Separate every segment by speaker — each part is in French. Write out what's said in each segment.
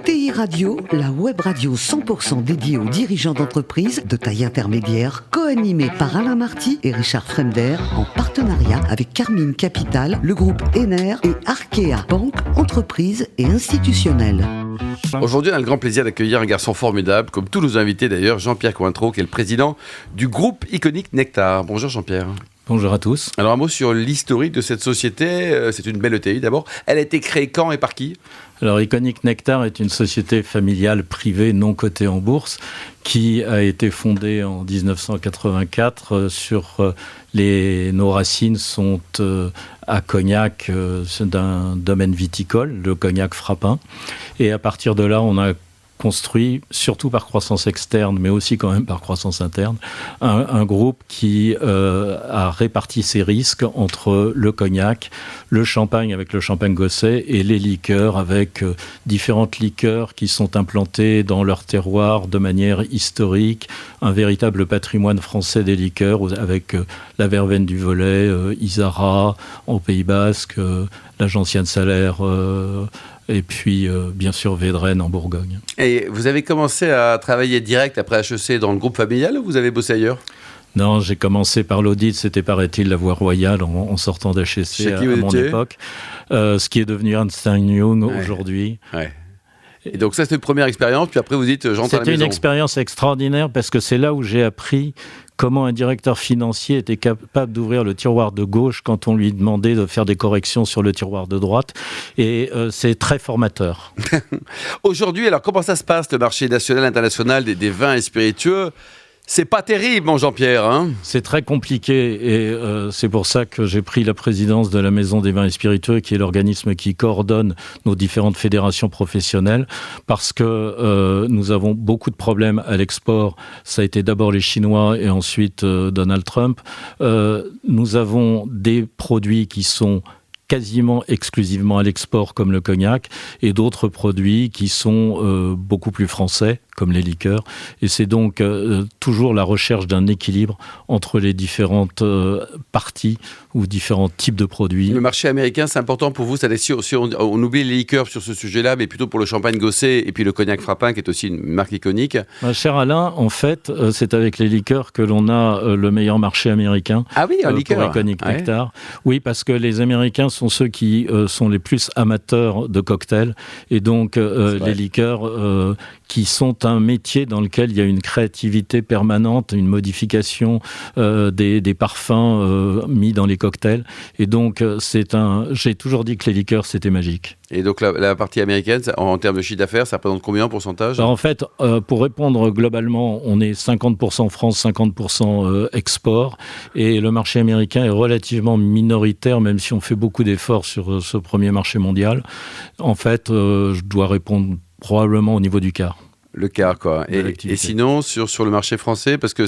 Speaker 1: ETI Radio, la web radio 100% dédiée aux dirigeants d'entreprises de taille intermédiaire, co-animée par Alain Marty et Richard Fremder, en partenariat avec Carmine Capital, le groupe Ener et Arkea, banque, entreprise et institutionnelle.
Speaker 2: Aujourd'hui, on a le grand plaisir d'accueillir un garçon formidable, comme tous nos invités d'ailleurs, Jean-Pierre Cointreau, qui est le président du groupe iconique Nectar. Bonjour Jean-Pierre.
Speaker 3: Bonjour à tous.
Speaker 2: Alors un mot sur l'historique de cette société. C'est une belle ETI d'abord. Elle a été créée quand et par qui ?
Speaker 3: Alors Iconic Nectar est une société familiale privée non cotée en bourse qui a été fondée en 1984 nos racines sont à Cognac, d'un domaine viticole, le Cognac Frappin. Et à partir de là, on a construit, surtout par croissance externe, mais aussi quand même par croissance interne, un groupe qui a réparti ses risques entre le cognac, le champagne avec le champagne gosset et les liqueurs avec différentes liqueurs qui sont implantées dans leur terroir de manière historique, un véritable patrimoine français des liqueurs avec la Verveine du Volet, Isara au Pays Basque, la Gentiane Salaire et puis, bien sûr, Védrenne en Bourgogne.
Speaker 2: Et vous avez commencé à travailler direct après HEC dans le groupe familial ou vous avez bossé ailleurs ?
Speaker 3: Non, j'ai commencé par l'audit, c'était paraît-il la voie royale en sortant d'HEC à mon époque. Ce qui est devenu Ernst & Young aujourd'hui.
Speaker 2: Ouais. Et donc ça, c'était une première expérience, puis après vous dites j'entre à la maison.
Speaker 3: C'était une expérience extraordinaire parce que c'est là où j'ai appris comment un directeur financier était capable d'ouvrir le tiroir de gauche quand on lui demandait de faire des corrections sur le tiroir de droite. Et c'est très formateur.
Speaker 2: Aujourd'hui, alors comment ça se passe, le marché national, international des vins et spiritueux ? C'est pas terrible, mon Jean-Pierre. Hein ?
Speaker 3: C'est très compliqué et c'est pour ça que j'ai pris la présidence de la Maison des vins et spiritueux, qui est l'organisme qui coordonne nos différentes fédérations professionnelles, parce que nous avons beaucoup de problèmes à l'export. Ça a été d'abord les Chinois et ensuite Donald Trump. Nous avons des produits qui sont quasiment exclusivement à l'export, comme le cognac, et d'autres produits qui sont beaucoup plus français, comme les liqueurs. Et c'est donc toujours la recherche d'un équilibre entre les différentes parties ou différents types de produits.
Speaker 2: Le marché américain, c'est important pour vous. Si on oublie les liqueurs sur ce sujet-là, mais plutôt pour le champagne gosset et puis le cognac Frappin, qui est aussi une marque iconique.
Speaker 3: Cher Alain, en fait, c'est avec les liqueurs que l'on a le meilleur marché américain.
Speaker 2: Ah oui, en liqueur.
Speaker 3: Pour Iconic Nectar. Oui, parce que les Américains sont ceux qui sont les plus amateurs de cocktails. Et donc, les liqueurs qui sont un métier dans lequel il y a une créativité permanente, une modification des parfums mis dans les cocktails. Et donc, j'ai toujours dit que les liqueurs, c'était magique.
Speaker 2: Et donc, la partie américaine, en termes de chiffre d'affaires, ça représente combien en pourcentage ?
Speaker 3: En fait, pour répondre globalement, on est 50% France, 50% export. Et le marché américain est relativement minoritaire, même si on fait beaucoup d'efforts sur ce premier marché mondial. En fait, je dois répondre probablement au niveau du quart.
Speaker 2: Le quart, quoi. Et sinon, sur le marché français, parce que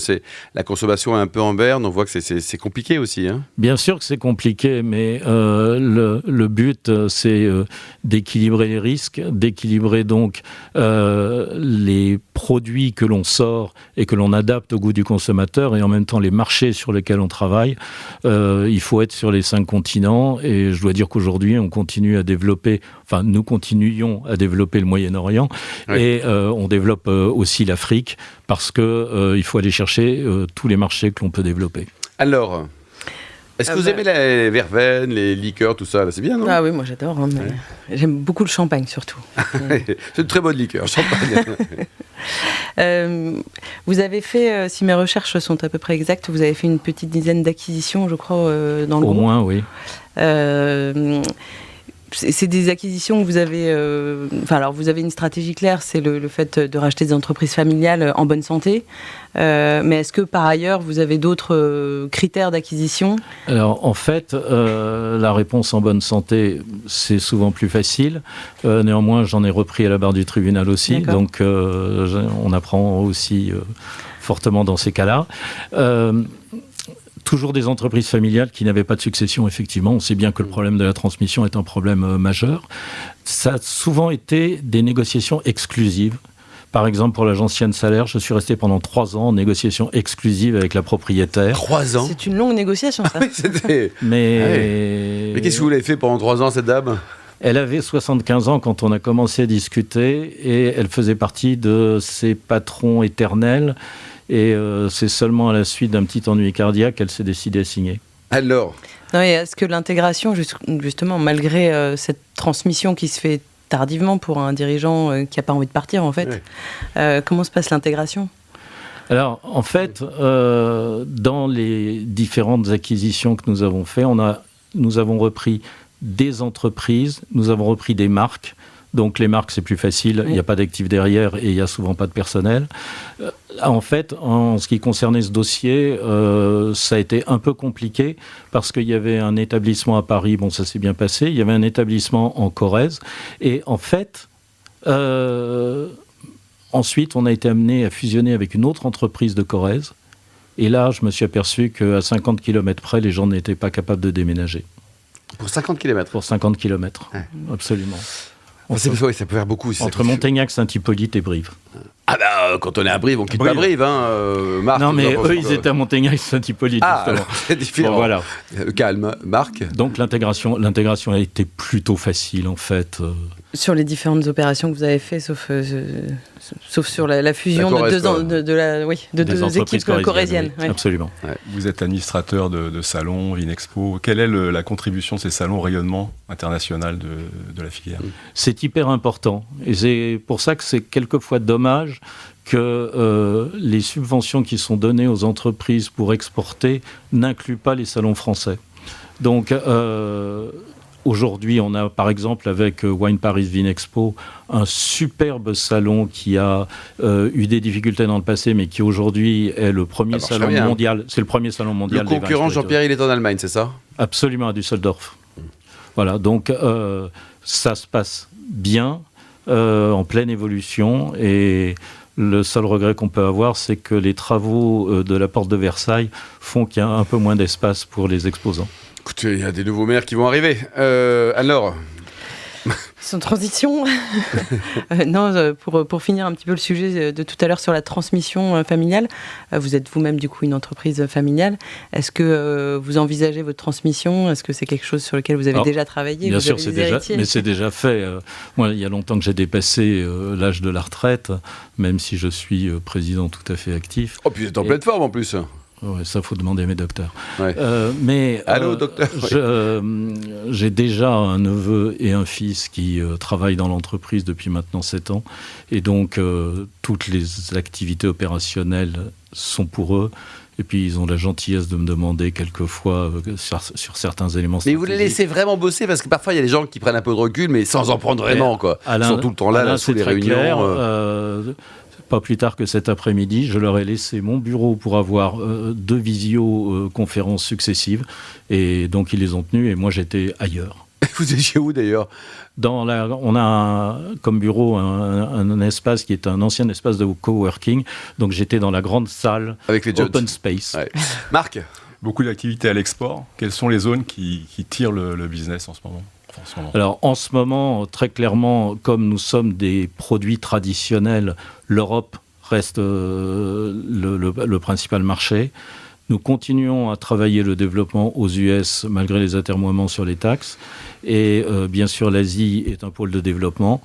Speaker 2: la consommation est un peu en berne, on voit que c'est compliqué aussi. Hein ?
Speaker 3: Bien sûr que c'est compliqué, mais le but, c'est d'équilibrer les risques, d'équilibrer donc les produits que l'on sort et que l'on adapte au goût du consommateur, et en même temps les marchés sur lesquels on travaille. Il faut être sur les 5 continents, et je dois dire qu'aujourd'hui, nous continuions à développer le Moyen-Orient, oui. Et on développe aussi l'Afrique, parce qu'il faut aller chercher tous les marchés que l'on peut développer.
Speaker 2: Alors, est-ce que vous aimez les verveines, les liqueurs, tout ça là, c'est bien, non ?
Speaker 4: Ah oui, moi j'adore. Hein, mais j'aime beaucoup le champagne, surtout.
Speaker 2: C'est une très bonne liqueur, champagne.
Speaker 4: Vous avez fait, si mes recherches sont à peu près exactes, vous avez fait une petite dizaine d'acquisitions, je crois, dans le groupe.
Speaker 3: Au moins, oui.
Speaker 4: C'est des acquisitions que vous avez... alors, vous avez une stratégie claire, c'est le fait de racheter des entreprises familiales en bonne santé. Mais est-ce que, par ailleurs, vous avez d'autres critères d'acquisition ?
Speaker 3: Alors, en fait, la réponse en bonne santé, c'est souvent plus facile. Néanmoins, j'en ai repris à la barre du tribunal aussi. D'accord. Donc, on apprend aussi fortement dans ces cas-là. Toujours des entreprises familiales qui n'avaient pas de succession, effectivement. On sait bien que le problème de la transmission est un problème majeur. Ça a souvent été des négociations exclusives. Par exemple, pour la Gentiane Salaire, je suis resté pendant 3 ans en négociation exclusive avec la propriétaire.
Speaker 2: 3 ans ?
Speaker 4: C'est une longue négociation, ça.
Speaker 2: Ah oui, c'était...
Speaker 3: Mais
Speaker 2: qu'est-ce que vous l'avez fait pendant 3 ans, cette dame ?
Speaker 3: Elle avait 75 ans quand on a commencé à discuter et elle faisait partie de ces patrons éternels. Et c'est seulement à la suite d'un petit ennui cardiaque qu'elle s'est décidée à signer.
Speaker 2: Alors,
Speaker 4: Non, et est-ce que l'intégration, justement, malgré cette transmission qui se fait tardivement pour un dirigeant qui n'a pas envie de partir, en fait, comment se passe l'intégration ?
Speaker 3: Alors, en fait, dans les différentes acquisitions que nous avons faites, nous avons repris des entreprises, nous avons repris des marques. Donc les marques, c'est plus facile, il n'y a pas d'actifs derrière et il n'y a souvent pas de personnel. En fait, en ce qui concernait ce dossier, ça a été un peu compliqué parce qu'il y avait un établissement à Paris, bon ça s'est bien passé, il y avait un établissement en Corrèze et en fait, ensuite on a été amené à fusionner avec une autre entreprise de Corrèze et là je me suis aperçu qu'à 50 km près, les gens n'étaient pas capables de déménager.
Speaker 2: pour 50 km.
Speaker 3: Pour 50 km, absolument.
Speaker 2: Ça peut faire beaucoup.
Speaker 3: Entre Montaignac, Saint-Hippolyte et Brive.
Speaker 2: Ah bah, quand on est à Brive, on quitte pas Brive, Marc.
Speaker 3: Non, mais eux, ils étaient à Montaignac, Saint-Hippolyte, justement.
Speaker 2: C'est différent.
Speaker 3: Bon, voilà.
Speaker 2: Calme, Marc.
Speaker 3: Donc l'intégration a été plutôt facile, en fait.
Speaker 4: Sur les différentes opérations que vous avez faites, sauf sur la fusion de deux équipes corréziennes.
Speaker 3: Oui, absolument.
Speaker 2: Ouais.
Speaker 5: Vous êtes administrateur de salons, Vinexpo. Quelle est la contribution de ces salons au rayonnement international de la filière ?
Speaker 3: C'est hyper important. Et c'est pour ça que c'est quelquefois dommage que les subventions qui sont données aux entreprises pour exporter n'incluent pas les salons français. Donc, aujourd'hui, on a par exemple avec Wine Paris Vinexpo un superbe salon qui a eu des difficultés dans le passé, mais qui aujourd'hui est le premier salon mondial. C'est le premier salon mondial.
Speaker 2: Le concurrent Jean-Pierre, il est en Allemagne, c'est ça ?
Speaker 3: Absolument, à Düsseldorf. Voilà, donc ça se passe bien, en pleine évolution, et le seul regret qu'on peut avoir, c'est que les travaux de la porte de Versailles font qu'il y a un peu moins d'espace pour les exposants.
Speaker 2: Écoutez, il y a des nouveaux maires qui vont arriver. Alors
Speaker 4: Sans transition. Pour finir un petit peu le sujet de tout à l'heure sur la transmission familiale, vous êtes vous-même du coup une entreprise familiale. Est-ce que vous envisagez votre transmission ? Est-ce que c'est quelque chose sur lequel vous avez déjà travaillé ?
Speaker 3: Bien sûr, c'est déjà fait. Moi, il y a longtemps que j'ai dépassé l'âge de la retraite, même si je suis président tout à fait actif.
Speaker 2: Oh, puis vous êtes en pleine forme en plus.
Speaker 3: Ouais, ça, faut demander à mes docteurs.
Speaker 2: Ouais.
Speaker 3: Allô,
Speaker 2: docteur.
Speaker 3: J'ai déjà un neveu et un fils qui travaillent dans l'entreprise depuis maintenant 7 ans. Et donc, toutes les activités opérationnelles sont pour eux. Et puis, ils ont la gentillesse de me demander quelquefois sur certains éléments.
Speaker 2: Mais vous les laissez vraiment bosser ? Parce que parfois, il y a des gens qui prennent un peu de recul, mais sans en prendre vraiment, quoi. Ils sont tout le temps là sous les réunions.
Speaker 3: Clair, pas plus tard que cet après-midi, je leur ai laissé mon bureau pour avoir 2 visioconférences successives. Et donc, ils les ont tenues et moi, j'étais ailleurs.
Speaker 2: Vous étiez où, d'ailleurs ?
Speaker 3: On a comme bureau un espace qui est un ancien espace de coworking. Donc, j'étais dans la grande salle
Speaker 2: avec les
Speaker 3: open space.
Speaker 2: Ouais. Marc ?
Speaker 5: Beaucoup d'activités à l'export. Quelles sont les zones qui tirent le business en ce moment ?
Speaker 3: Alors, en ce moment, très clairement, comme nous sommes des produits traditionnels, l'Europe reste le principal marché. Nous continuons à travailler le développement aux US malgré les atermoiements sur les taxes. Et bien sûr, l'Asie est un pôle de développement.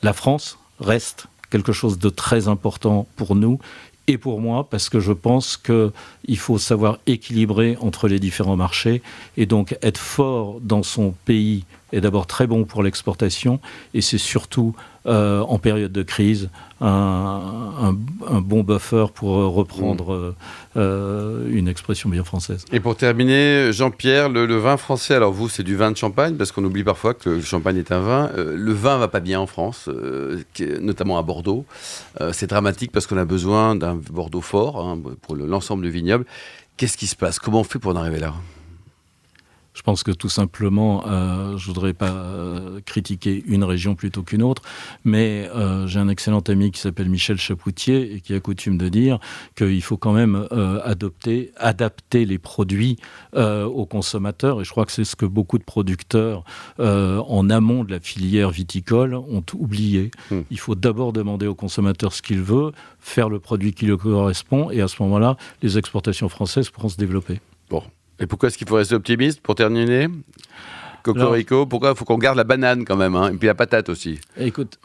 Speaker 3: La France reste quelque chose de très important pour nous et pour moi, parce que je pense qu'il faut savoir équilibrer entre les différents marchés. Et donc, être fort dans son pays est d'abord très bon pour l'exportation. Et c'est surtout, en période de crise, un bon buffer pour reprendre une expression bien française.
Speaker 2: Et pour terminer, Jean-Pierre, le vin français, alors vous, c'est du vin de champagne, parce qu'on oublie parfois que le champagne est un vin. Le vin va pas bien en France, notamment à Bordeaux. C'est dramatique parce qu'on a besoin d'un Bordeaux fort pour l'ensemble du vignoble. Qu'est-ce qui se passe ? Comment on fait pour en arriver là ?
Speaker 3: Je pense que tout simplement, je ne voudrais pas critiquer une région plutôt qu'une autre, mais j'ai un excellent ami qui s'appelle Michel Chapoutier et qui a coutume de dire qu'il faut quand même adapter les produits aux consommateurs. Et je crois que c'est ce que beaucoup de producteurs en amont de la filière viticole ont oublié. Il faut d'abord demander au consommateur ce qu'il veut, faire le produit qui lui correspond, et à ce moment-là, les exportations françaises pourront se développer.
Speaker 2: Bon. Et pourquoi est-ce qu'il faut rester optimiste pour terminer ? Cocorico, pourquoi il faut qu'on garde la banane quand même, et puis la patate aussi.
Speaker 3: Écoute,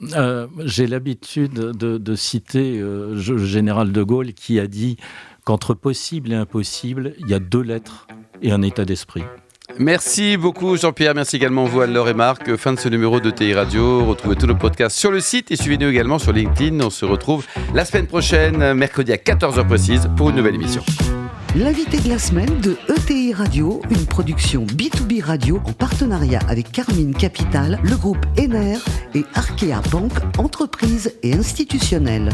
Speaker 3: j'ai l'habitude de citer le général de Gaulle qui a dit qu'entre possible et impossible, il y a 2 lettres et un état d'esprit.
Speaker 2: Merci beaucoup Jean-Pierre, merci également vous Anne-Laure et Marc. Fin de ce numéro de TI Radio. Retrouvez tous nos podcasts sur le site et suivez-nous également sur LinkedIn. On se retrouve la semaine prochaine, mercredi à 14h précise pour une nouvelle émission.
Speaker 1: L'invité de la semaine de ETI Radio, une production B2B Radio en partenariat avec Carmine Capital, le groupe Ener et Arkea Banque, entreprise et institutionnelle.